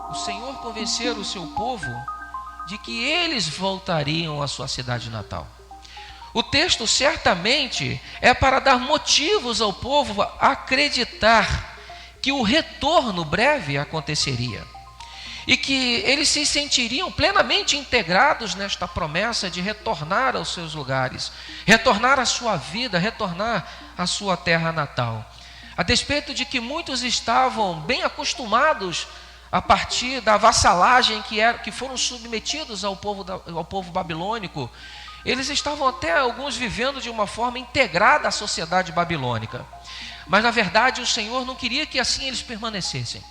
o Senhor convencer o seu povo de que eles voltariam à sua cidade natal. O texto certamente é para dar motivos ao povo a acreditar que o retorno breve aconteceria e que eles se sentiriam plenamente integrados nesta promessa de retornar aos seus lugares, retornar à sua vida, retornar à sua terra natal. A despeito de que muitos estavam bem acostumados a partir da vassalagem que foram submetidos ao povo babilônico, eles estavam até alguns vivendo de uma forma integrada à sociedade babilônica. Mas na verdade o Senhor não queria que assim eles permanecessem.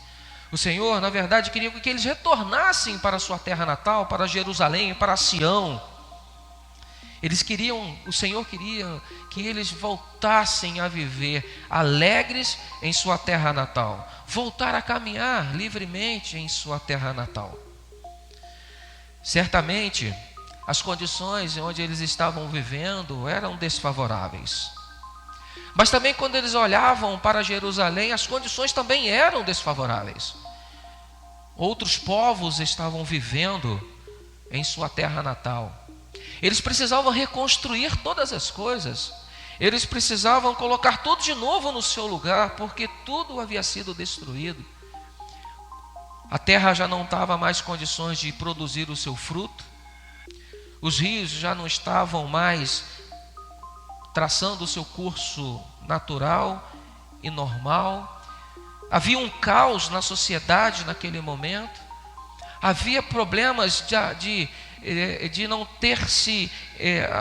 O Senhor, na verdade, queria que eles retornassem para a sua terra natal, para Jerusalém, para Sião. O Senhor queria que eles voltassem a viver alegres em sua terra natal, voltar a caminhar livremente em sua terra natal. Certamente, as condições onde eles estavam vivendo eram desfavoráveis. Mas também quando eles olhavam para Jerusalém, as condições também eram desfavoráveis. Outros povos estavam vivendo em sua terra natal. Eles precisavam reconstruir todas as coisas. Eles precisavam colocar tudo de novo no seu lugar, porque tudo havia sido destruído. A terra já não estava mais em condições de produzir o seu fruto. Os rios já não estavam mais traçando o seu curso natural e normal. Havia um caos na sociedade naquele momento. Havia problemas de não ter-se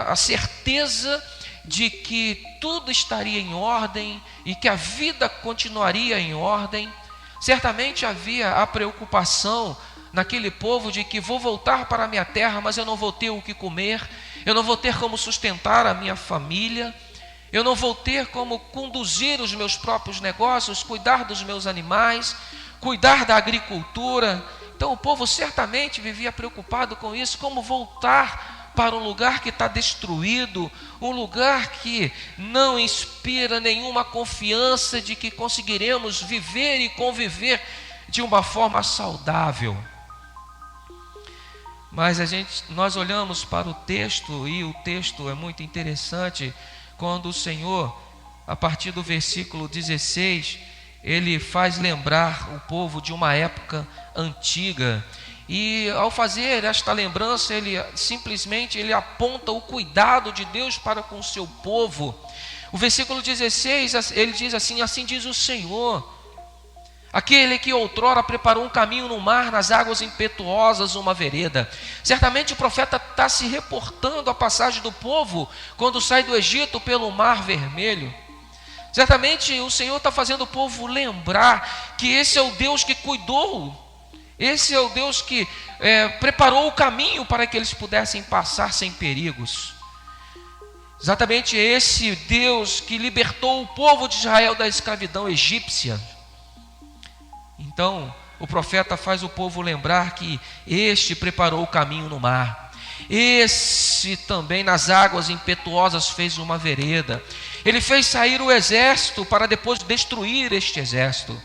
a certeza de que tudo estaria em ordem e que a vida continuaria em ordem. Certamente havia a preocupação naquele povo de que vou voltar para a minha terra, mas eu não vou ter o que comer, eu não vou ter como sustentar a minha família, eu não vou ter como conduzir os meus próprios negócios, cuidar dos meus animais, cuidar da agricultura. Então o povo certamente vivia preocupado com isso, como voltar para um lugar que está destruído, um lugar que não inspira nenhuma confiança de que conseguiremos viver e conviver de uma forma saudável. Mas nós olhamos para o texto, e o texto é muito interessante, quando o Senhor, a partir do versículo 16, ele faz lembrar o povo de uma época antiga. E ao fazer esta lembrança, ele aponta o cuidado de Deus para com o seu povo. O versículo 16, ele diz assim: assim diz o Senhor, aquele que outrora preparou um caminho no mar, nas águas impetuosas uma vereda. Certamente o profeta está se reportando à passagem do povo quando sai do Egito pelo Mar Vermelho. Certamente o Senhor está fazendo o povo lembrar que esse é o Deus que cuidou, esse é o Deus que preparou o caminho para que eles pudessem passar sem perigos. Exatamente esse Deus que libertou o povo de Israel da escravidão egípcia. Então o profeta faz o povo lembrar que este preparou o caminho no mar, esse também nas águas impetuosas fez uma vereda. Ele fez sair o exército para depois destruir este exército.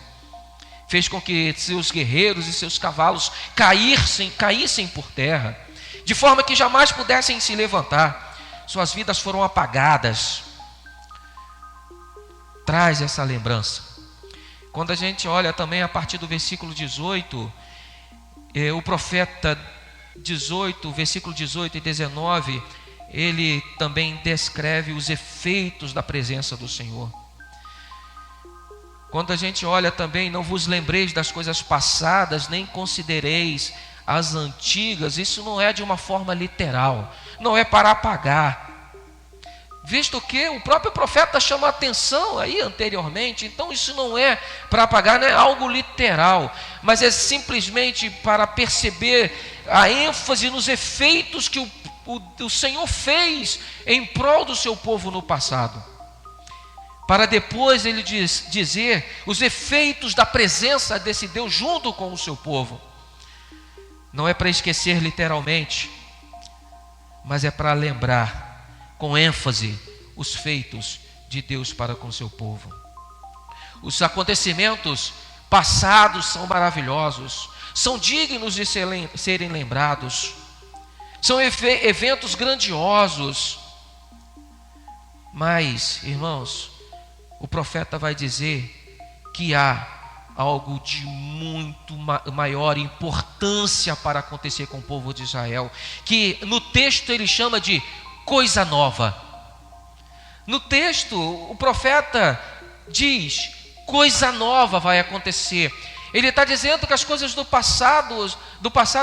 Fez com que seus guerreiros e seus cavalos caíssem por terra, de forma que jamais pudessem se levantar. Suas vidas foram apagadas. Traz essa lembrança. Quando a gente olha também a partir do versículo 18, o profeta 18, versículo 18 e 19, ele também descreve os efeitos da presença do Senhor. Quando a gente olha também, não vos lembreis das coisas passadas, nem considereis as antigas, isso não é de uma forma literal, não é para apagar, visto que o próprio profeta chama a atenção aí anteriormente. Então isso não é para apagar, não é algo literal, mas é simplesmente para perceber a ênfase nos efeitos que o Senhor fez em prol do seu povo no passado, para depois ele dizer os efeitos da presença desse Deus junto com o seu povo. Não é para esquecer literalmente, mas é para lembrar com ênfase os feitos de Deus para com o seu povo. Os acontecimentos passados são maravilhosos, são dignos de serem lembrados, são eventos grandiosos. Mas, irmãos, o profeta vai dizer que há algo de muito maior importância para acontecer com o povo de Israel, que no texto ele chama de coisa nova. No texto, o profeta diz: coisa nova vai acontecer. Ele está dizendo que as coisas do passado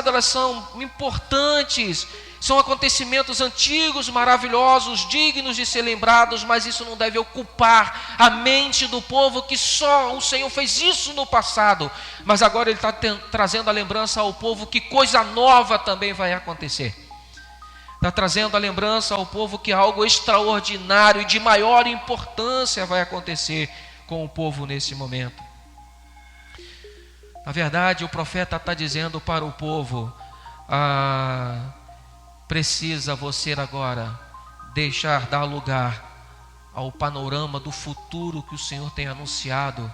elas são importantes, são acontecimentos antigos, maravilhosos, dignos de ser lembrados, mas isso não deve ocupar a mente do povo, que só o Senhor fez isso no passado, mas agora Ele está trazendo a lembrança ao povo que coisa nova também vai acontecer. Está trazendo a lembrança ao povo que algo extraordinário e de maior importância vai acontecer com o povo nesse momento. Na verdade, o profeta está dizendo para o povo: precisa você agora dar lugar ao panorama do futuro que o Senhor tem anunciado.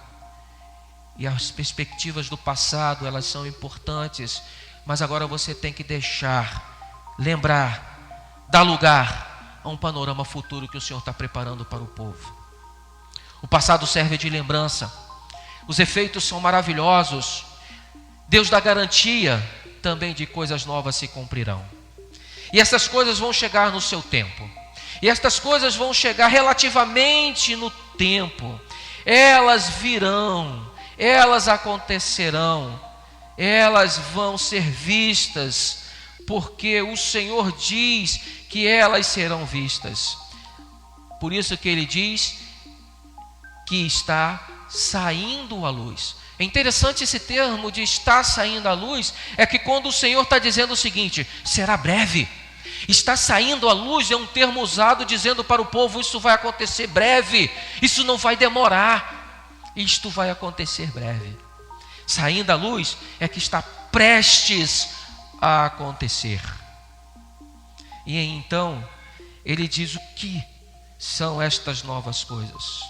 E as perspectivas do passado, elas são importantes, mas agora você tem que dar lugar a um panorama futuro que o Senhor está preparando para o povo. O passado serve de lembrança, os efeitos são maravilhosos, Deus dá garantia também de coisas novas se cumprirão. E essas coisas vão chegar no seu tempo. E estas coisas vão chegar relativamente no tempo. Elas virão, elas acontecerão, elas vão ser vistas, porque o Senhor diz que elas serão vistas. Por isso que Ele diz que está saindo a luz. É interessante esse termo de estar saindo à luz, é que quando o Senhor está dizendo o seguinte: será breve. Está saindo à luz é um termo usado dizendo para o povo: isso vai acontecer breve, isso não vai demorar, isto vai acontecer breve. Saindo à luz é que está prestes a acontecer. E então Ele diz o que são estas novas coisas.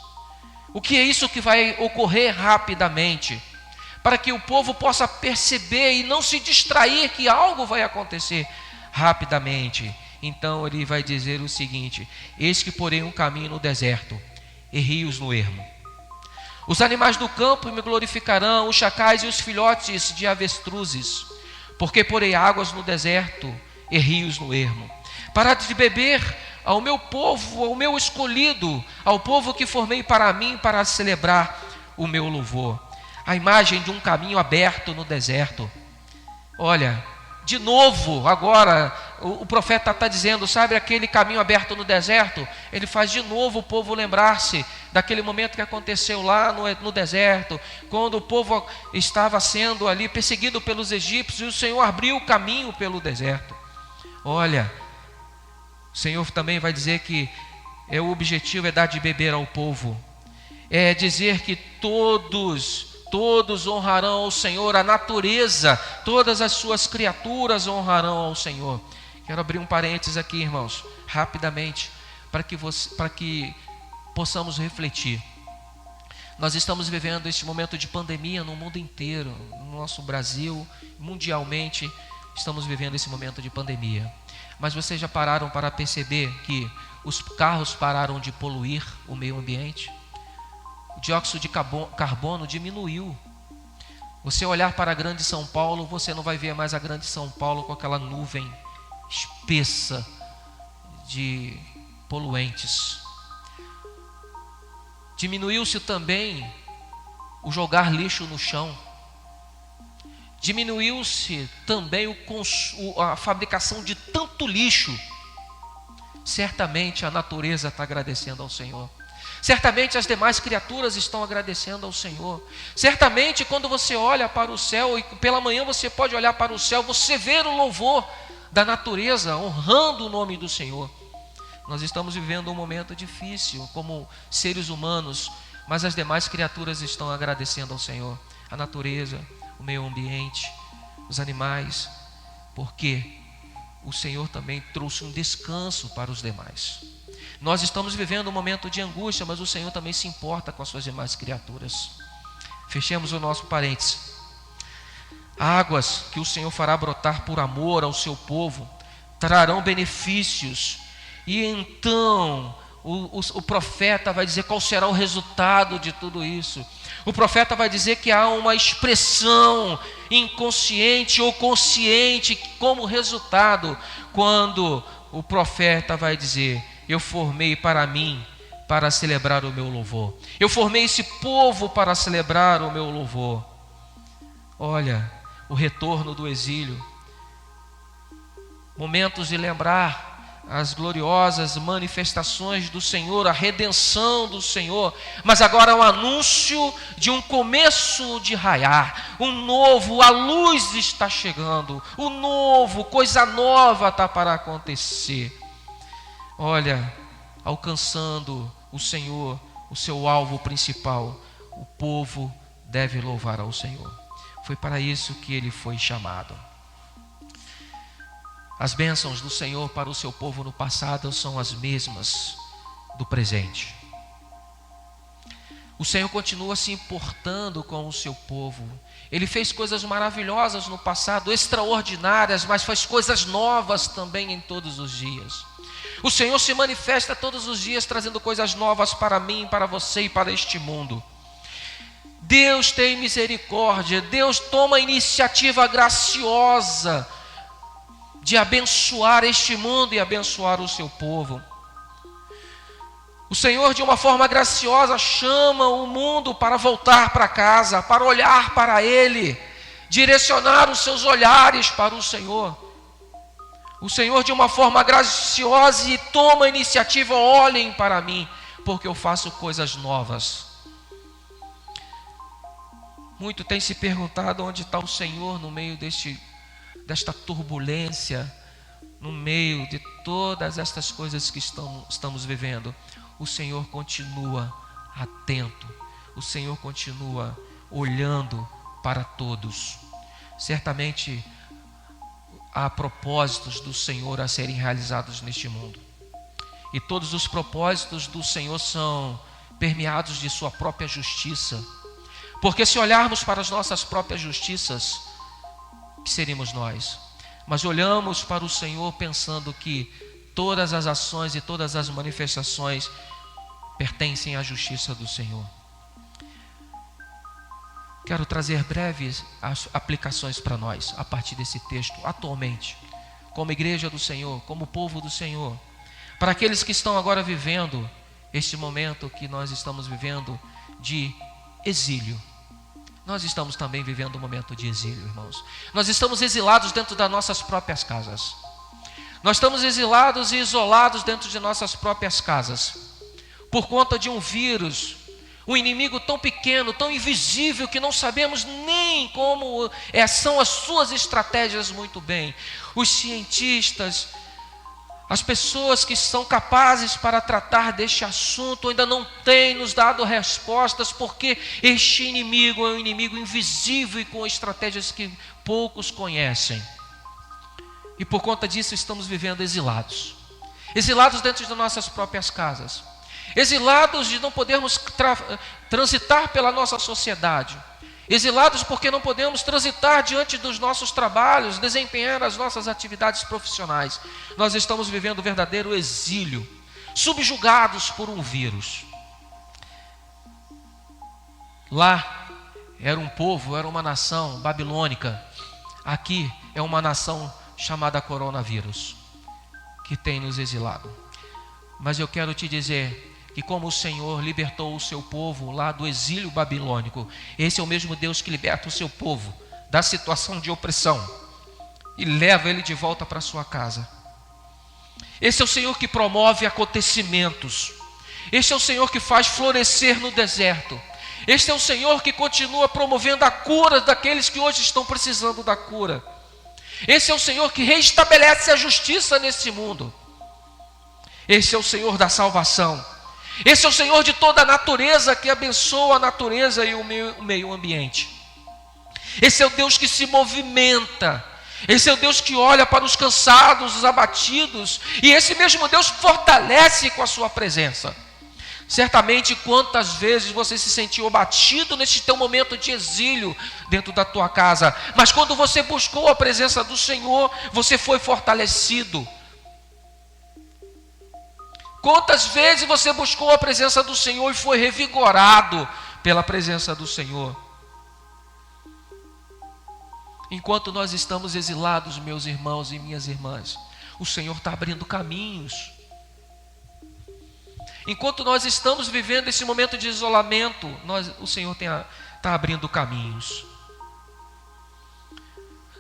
O que é isso que vai ocorrer rapidamente, para que o povo possa perceber e não se distrair que algo vai acontecer rapidamente. Então Ele vai dizer o seguinte: eis que porei um caminho no deserto e rios no ermo. Os animais do campo me glorificarão, os chacais e os filhotes de avestruzes, porque porei águas no deserto e rios no ermo, para de beber ao meu povo, ao meu escolhido, ao povo que formei para mim, para celebrar o meu louvor. A imagem de um caminho aberto no deserto. Olha, de novo, agora o profeta está dizendo, sabe aquele caminho aberto no deserto? Ele faz de novo o povo lembrar-se daquele momento que aconteceu lá no deserto, quando o povo estava sendo ali perseguido pelos egípcios, e o Senhor abriu o caminho pelo deserto. Olha, o Senhor também vai dizer que o objetivo é dar de beber ao povo, é dizer que todos honrarão ao Senhor, a natureza, todas as suas criaturas honrarão ao Senhor. Quero abrir um parênteses aqui, irmãos, rapidamente, para que possamos refletir. Nós estamos vivendo este momento de pandemia no mundo inteiro, no nosso Brasil, mundialmente, estamos vivendo esse momento de pandemia. Mas vocês já pararam para perceber que os carros pararam de poluir o meio ambiente? O dióxido de carbono diminuiu. Você olhar para a grande São Paulo, você não vai ver mais a grande São Paulo com aquela nuvem espessa de poluentes. Diminuiu-se também o jogar lixo no chão. Diminuiu-se também a fabricação de tanto lixo. Certamente a natureza está agradecendo ao Senhor. Certamente as demais criaturas estão agradecendo ao Senhor. Certamente quando você olha para o céu, e pela manhã você pode olhar para o céu, você vê o louvor da natureza honrando o nome do Senhor. Nós estamos vivendo um momento difícil como seres humanos, mas as demais criaturas estão agradecendo ao Senhor. A natureza, o meio ambiente, os animais, porque o Senhor também trouxe um descanso para os demais. Nós estamos vivendo um momento de angústia, mas o Senhor também se importa com as suas demais criaturas. Fechemos o nosso parênteses. Águas que o Senhor fará brotar por amor ao seu povo trarão benefícios. E então o profeta vai dizer qual será o resultado de tudo isso. O profeta vai dizer que há uma expressão inconsciente ou consciente como resultado, quando o profeta vai dizer: eu formei para mim, para celebrar o meu louvor. Eu formei esse povo para celebrar o meu louvor. Olha, o retorno do exílio, momentos de lembrar as gloriosas manifestações do Senhor, a redenção do Senhor, mas agora o anúncio de um começo de raiar, um novo, a luz está chegando, o novo, coisa nova está para acontecer. Olha, alcançando o Senhor, o seu alvo principal, o povo deve louvar ao Senhor. Foi para isso que ele foi chamado. As bênçãos do Senhor para o seu povo no passado são as mesmas do presente. O Senhor continua se importando com o seu povo. Ele fez coisas maravilhosas no passado, extraordinárias, mas faz coisas novas também em todos os dias. O Senhor se manifesta todos os dias trazendo coisas novas para mim, para você e para este mundo. Deus tem misericórdia, Deus toma a iniciativa graciosa de abençoar este mundo e abençoar o seu povo. O Senhor, de uma forma graciosa, chama o mundo para voltar para casa, para olhar para Ele, direcionar os seus olhares para o Senhor. O Senhor, de uma forma graciosa, e toma a iniciativa: olhem para mim, porque eu faço coisas novas. Muito tem se perguntado onde está o Senhor no meio desta turbulência, no meio de todas estas coisas que estamos vivendo. O Senhor continua atento, o Senhor continua olhando para todos. Certamente há propósitos do Senhor a serem realizados neste mundo, e todos os propósitos do Senhor são permeados de sua própria justiça, porque se olharmos para as nossas próprias justiças, que seríamos nós? Mas olhamos para o Senhor pensando que todas as ações e todas as manifestações pertencem à justiça do Senhor. Quero trazer breves aplicações para nós, a partir desse texto, atualmente, como igreja do Senhor, como povo do Senhor, para aqueles que estão agora vivendo este momento que nós estamos vivendo de exílio. Nós estamos também vivendo um momento de exílio, irmãos. Nós estamos exilados dentro das nossas próprias casas. Nós estamos exilados e isolados dentro de nossas próprias casas, por conta de um vírus, um inimigo tão pequeno, tão invisível, que não sabemos nem como são as suas estratégias muito bem. Os cientistas, as pessoas que são capazes para tratar deste assunto ainda não têm nos dado respostas, porque este inimigo é um inimigo invisível e com estratégias que poucos conhecem. E por conta disso estamos vivendo exilados. Exilados dentro de nossas próprias casas. Exilados de não podermos transitar pela nossa sociedade. Exilados porque não podemos transitar diante dos nossos trabalhos, desempenhar as nossas atividades profissionais. Nós estamos vivendo um verdadeiro exílio, subjugados por um vírus. Lá era um povo, era uma nação babilônica. Aqui é uma nação chamada coronavírus, que tem nos exilado. Mas eu quero te dizer que como o Senhor libertou o seu povo lá do exílio babilônico, esse é o mesmo Deus que liberta o seu povo da situação de opressão e leva ele de volta para sua casa. Esse é o Senhor que promove acontecimentos. Este é o Senhor que faz florescer no deserto. Este é o Senhor que continua promovendo a cura daqueles que hoje estão precisando da cura. Esse é o Senhor que reestabelece a justiça nesse mundo. Esse é o Senhor da salvação. Esse é o Senhor de toda a natureza, que abençoa a natureza e o meio ambiente. Esse é o Deus que se movimenta. Esse é o Deus que olha para os cansados, os abatidos. E esse mesmo Deus fortalece com a sua presença. Certamente, quantas vezes você se sentiu abatido nesse teu momento de exílio dentro da tua casa, mas quando você buscou a presença do Senhor, você foi fortalecido. Quantas vezes você buscou a presença do Senhor e foi revigorado pela presença do Senhor? Enquanto nós estamos exilados, meus irmãos e minhas irmãs, o Senhor está abrindo caminhos. Enquanto nós estamos vivendo esse momento de isolamento, o Senhor está abrindo caminhos.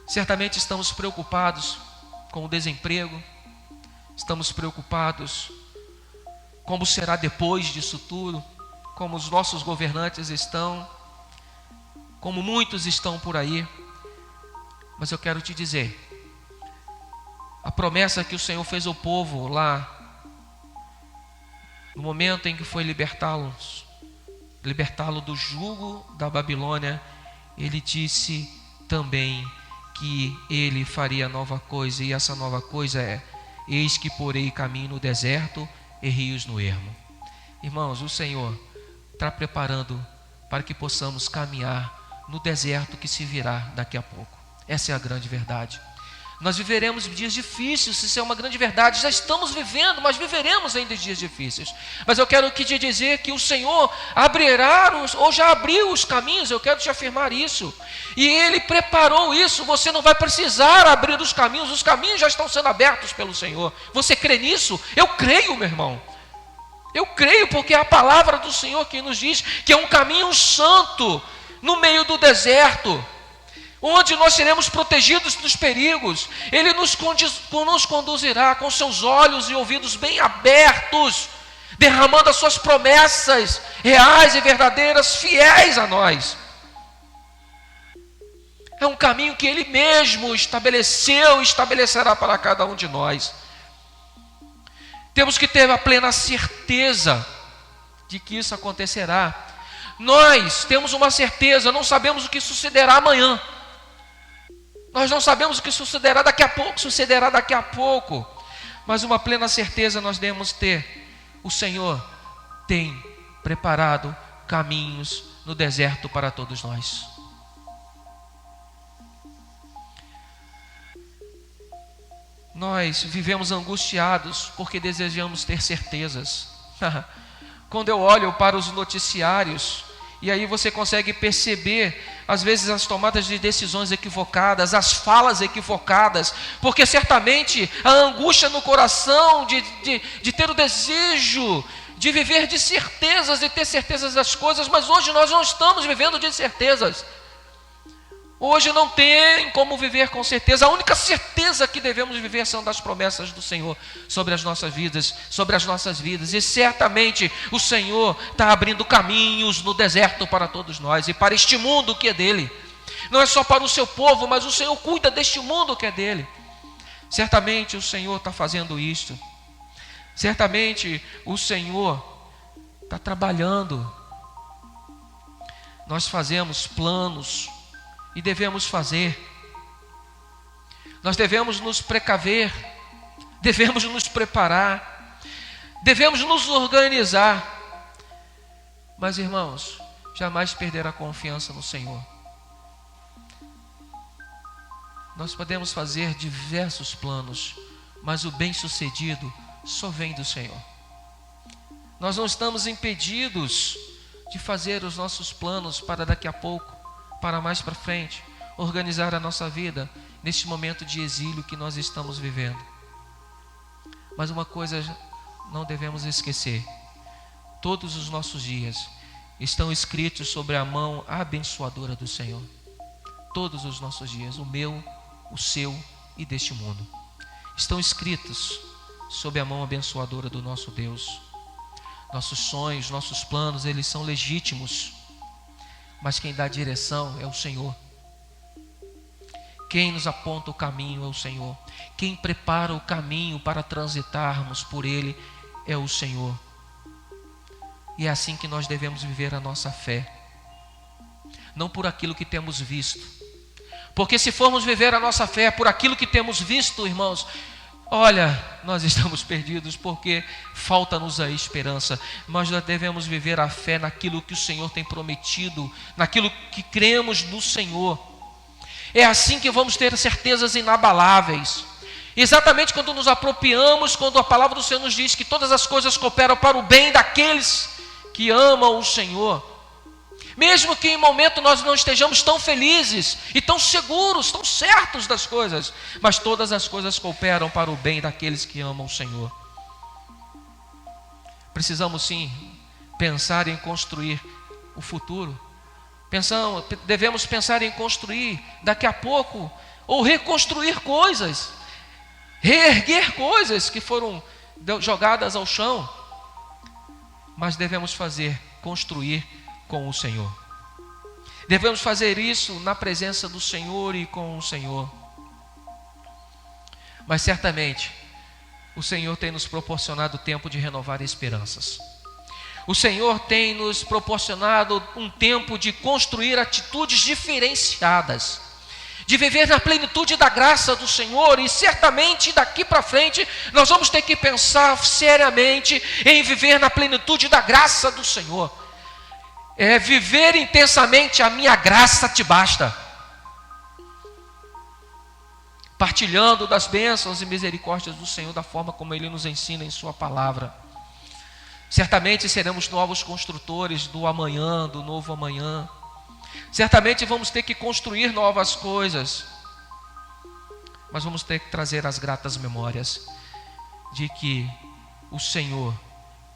Certamente estamos preocupados com o desemprego, estamos preocupados como será depois disso tudo, como os nossos governantes estão, como muitos estão por aí. Mas eu quero te dizer, a promessa que o Senhor fez ao povo lá, no momento em que foi libertá-lo do jugo da Babilônia, Ele disse também que Ele faria nova coisa, e essa nova coisa é: eis que porei caminho no deserto e rios no ermo. Irmãos, o Senhor está preparando para que possamos caminhar no deserto que se virá daqui a pouco. Essa é a grande verdade. Nós viveremos dias difíceis, isso é uma grande verdade. Já estamos vivendo, mas viveremos ainda dias difíceis. Mas eu quero te dizer que o Senhor abrirá, ou já abriu os caminhos. Eu quero te afirmar isso. E Ele preparou isso. Você não vai precisar abrir os caminhos já estão sendo abertos pelo Senhor. Você crê nisso? Eu creio, meu irmão. Eu creio, porque é a palavra do Senhor que nos diz que é um caminho santo no meio do deserto, onde nós seremos protegidos dos perigos. Ele nos conduzirá com seus olhos e ouvidos bem abertos, derramando as suas promessas reais e verdadeiras, fiéis a nós. É um caminho que Ele mesmo estabeleceu e estabelecerá para cada um de nós. Temos que ter a plena certeza de que isso acontecerá. Nós temos uma certeza, não sabemos o que sucederá amanhã. Nós não sabemos o que sucederá daqui a pouco, mas uma plena certeza nós devemos ter. O Senhor tem preparado caminhos no deserto para todos nós. Nós vivemos angustiados porque desejamos ter certezas. Quando eu olho para os noticiários, e aí você consegue perceber, às vezes, as tomadas de decisões equivocadas, as falas equivocadas, porque certamente a angústia no coração de ter o desejo de viver de certezas e ter certezas das coisas, mas hoje nós não estamos vivendo de certezas. Hoje não tem como viver com certeza. A única certeza que devemos viver são das promessas do Senhor sobre as nossas vidas, e certamente o Senhor está abrindo caminhos no deserto para todos nós e para este mundo que é dele. Não é só para o seu povo, mas o Senhor cuida deste mundo que é dele. Certamente o Senhor está fazendo isto. Certamente o Senhor está trabalhando. Nós fazemos planos e devemos fazer. Nós devemos nos precaver, devemos nos preparar, devemos nos organizar. Mas, irmãos, jamais perder a confiança no Senhor. Nós podemos fazer diversos planos, mas o bem-sucedido só vem do Senhor. Nós não estamos impedidos de fazer os nossos planos para daqui a pouco, para mais para frente, organizar a nossa vida neste momento de exílio que nós estamos vivendo. Mas uma coisa não devemos esquecer: todos os nossos dias estão escritos sobre a mão abençoadora do Senhor. Todos os nossos dias, o meu, o seu e deste mundo, estão escritos sob a mão abençoadora do nosso Deus. Nossos sonhos, nossos planos, eles são legítimos, mas quem dá direção é o Senhor. Quem nos aponta o caminho é o Senhor. Quem prepara o caminho para transitarmos por ele é o Senhor. E é assim que nós devemos viver a nossa fé, não por aquilo que temos visto, porque se formos viver a nossa fé por aquilo que temos visto, irmãos, Olha, nós estamos perdidos porque falta-nos a esperança, mas nós devemos viver a fé naquilo que o Senhor tem prometido, naquilo que cremos no Senhor. É assim que vamos ter certezas inabaláveis. Exatamente quando nos apropriamos, quando a palavra do Senhor nos diz que todas as coisas cooperam para o bem daqueles que amam o Senhor. Mesmo que em momento nós não estejamos tão felizes e tão seguros, tão certos das coisas, mas todas as coisas cooperam para o bem daqueles que amam o Senhor. Precisamos sim pensar em construir o futuro. Devemos pensar em construir daqui a pouco, ou reconstruir coisas, reerguer coisas que foram jogadas ao chão. Mas devemos construir com o Senhor. Devemos fazer isso na presença do Senhor e com o Senhor. Mas certamente o Senhor tem nos proporcionado tempo de renovar esperanças. O Senhor tem nos proporcionado um tempo de construir atitudes diferenciadas, de viver na plenitude da graça do Senhor. E certamente daqui para frente nós vamos ter que pensar seriamente em viver na plenitude da graça do Senhor. É viver intensamente a minha graça te basta, partilhando das bênçãos e misericórdias do Senhor da forma como Ele nos ensina em sua palavra. Certamente seremos novos construtores do amanhã, do novo amanhã. Certamente vamos ter que construir novas coisas, mas vamos ter que trazer as gratas memórias de que o Senhor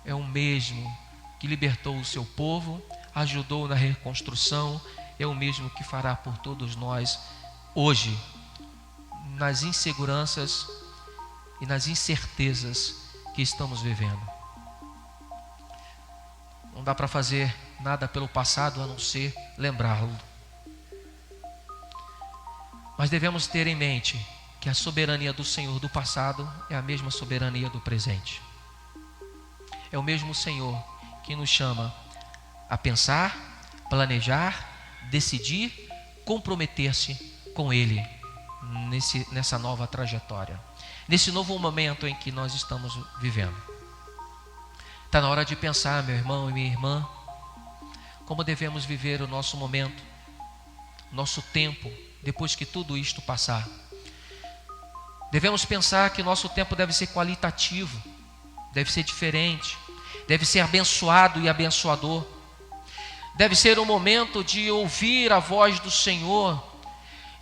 é o mesmo que libertou o seu povo, ajudou na reconstrução, é o mesmo que fará por todos nós hoje, nas inseguranças e nas incertezas que estamos vivendo. Não dá para fazer nada pelo passado a não ser lembrá-lo. Mas devemos ter em mente que a soberania do Senhor do passado é a mesma soberania do presente. É o mesmo Senhor que nos chama a pensar, planejar, decidir, comprometer-se com Ele nessa nova trajetória, nesse novo momento em que nós estamos vivendo. Está na hora de pensar, meu irmão e minha irmã, como devemos viver o nosso momento, nosso tempo, depois que tudo isto passar. Devemos pensar que nosso tempo deve ser qualitativo, deve ser diferente, deve ser abençoado e abençoador. Deve ser um momento de ouvir a voz do Senhor,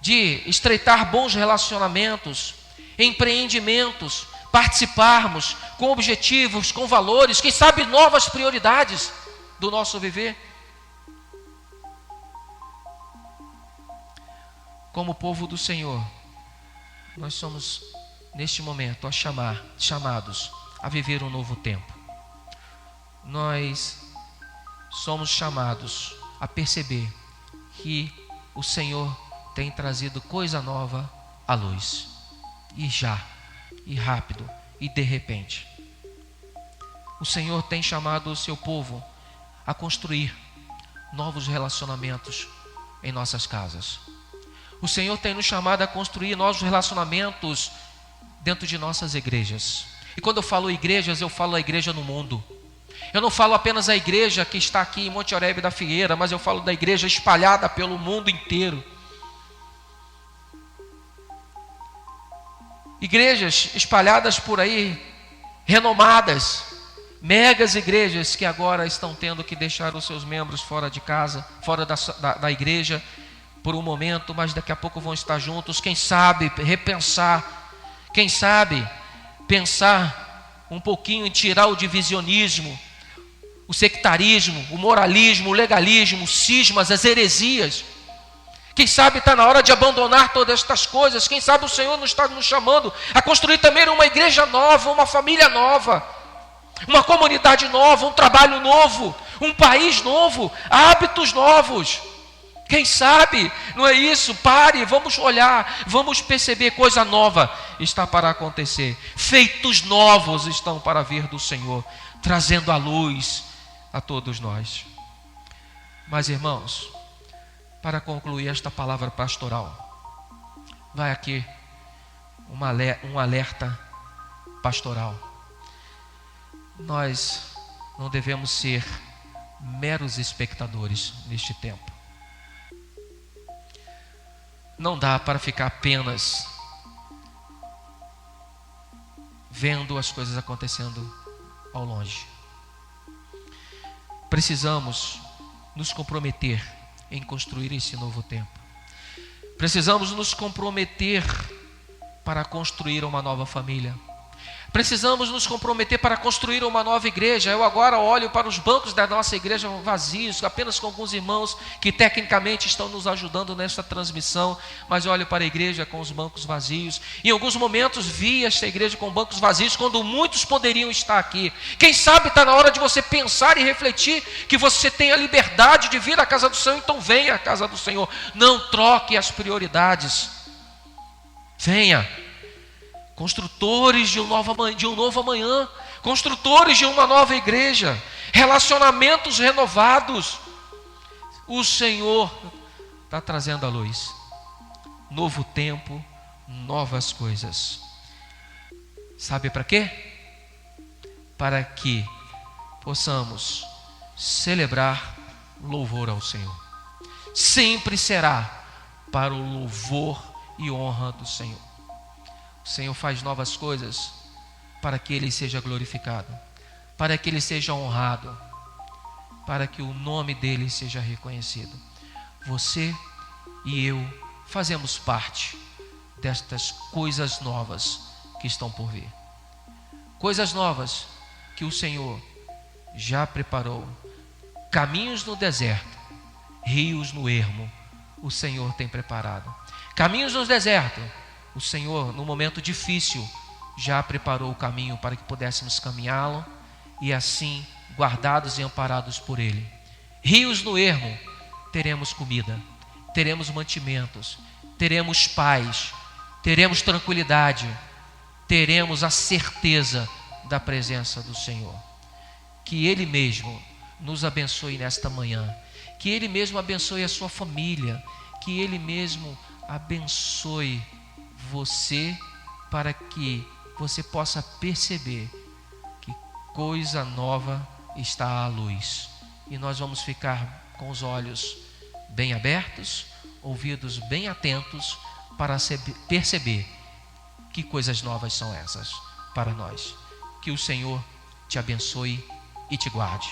de estreitar bons relacionamentos, empreendimentos, participarmos com objetivos, com valores, quem sabe novas prioridades do nosso viver. Como povo do Senhor, nós somos neste momento chamados a viver um novo tempo. Nós somos chamados a perceber que o Senhor tem trazido coisa nova à luz, e já, e rápido, e de repente. O Senhor tem chamado o seu povo a construir novos relacionamentos em nossas casas. O Senhor tem nos chamado a construir novos relacionamentos dentro de nossas igrejas. E quando eu falo igrejas, eu falo a igreja no mundo. Eu não falo apenas a igreja que está aqui em Monte Oreb da Figueira, mas eu falo da igreja espalhada pelo mundo inteiro. Igrejas espalhadas por aí, renomadas, megas igrejas que agora estão tendo que deixar os seus membros fora de casa, fora da igreja por um momento, mas daqui a pouco vão estar juntos. Quem sabe repensar, quem sabe pensar um pouquinho em tirar o divisionismo, o sectarismo, o moralismo, o legalismo, os cismas, as heresias. Quem sabe está na hora de abandonar todas estas coisas. Quem sabe o Senhor nos está nos chamando a construir também uma igreja nova, uma família nova, uma comunidade nova, um trabalho novo, um país novo, hábitos novos. Quem sabe, não é isso? Pare, vamos olhar, vamos perceber, coisa nova está para acontecer. Feitos novos estão para vir do Senhor, trazendo a luz a todos nós. Mas, irmãos, para concluir esta palavra pastoral, vai aqui um alerta pastoral. Nós não devemos ser meros espectadores neste tempo. Não dá para ficar apenas vendo as coisas acontecendo ao longe. Precisamos nos comprometer em construir esse novo tempo. Precisamos nos comprometer para construir uma nova família. Precisamos nos comprometer para construir uma nova igreja. Eu agora olho para os bancos da nossa igreja vazios, apenas com alguns irmãos que tecnicamente estão nos ajudando nesta transmissão, mas eu olho para a igreja com os bancos vazios. Em alguns momentos vi esta igreja com bancos vazios, quando muitos poderiam estar aqui. Quem sabe está na hora de você pensar e refletir que você tem a liberdade de vir à casa do Senhor, então venha à casa do Senhor. Não troque as prioridades. Venha. Construtores de um novo amanhã, construtores de uma nova igreja, relacionamentos renovados. O Senhor está trazendo à luz novo tempo, novas coisas. Sabe para quê? Para que possamos celebrar louvor ao Senhor. Sempre será para o louvor e honra do Senhor. O Senhor faz novas coisas para que Ele seja glorificado, para que Ele seja honrado, para que o nome dEle seja reconhecido. Você e eu fazemos parte destas coisas novas que estão por vir. Coisas novas que o Senhor já preparou. Caminhos no deserto, rios no ermo, o Senhor tem preparado. Caminhos no deserto, o Senhor, no momento difícil, já preparou o caminho para que pudéssemos caminhá-lo e assim, guardados e amparados por Ele. Rios no ermo, teremos comida, teremos mantimentos, teremos paz, teremos tranquilidade, teremos a certeza da presença do Senhor. Que Ele mesmo nos abençoe nesta manhã, que Ele mesmo abençoe a sua família, que Ele mesmo abençoe você, para que você possa perceber que coisa nova está à luz. E nós vamos ficar com os olhos bem abertos, ouvidos bem atentos, para perceber que coisas novas são essas para nós. Que o Senhor te abençoe e te guarde.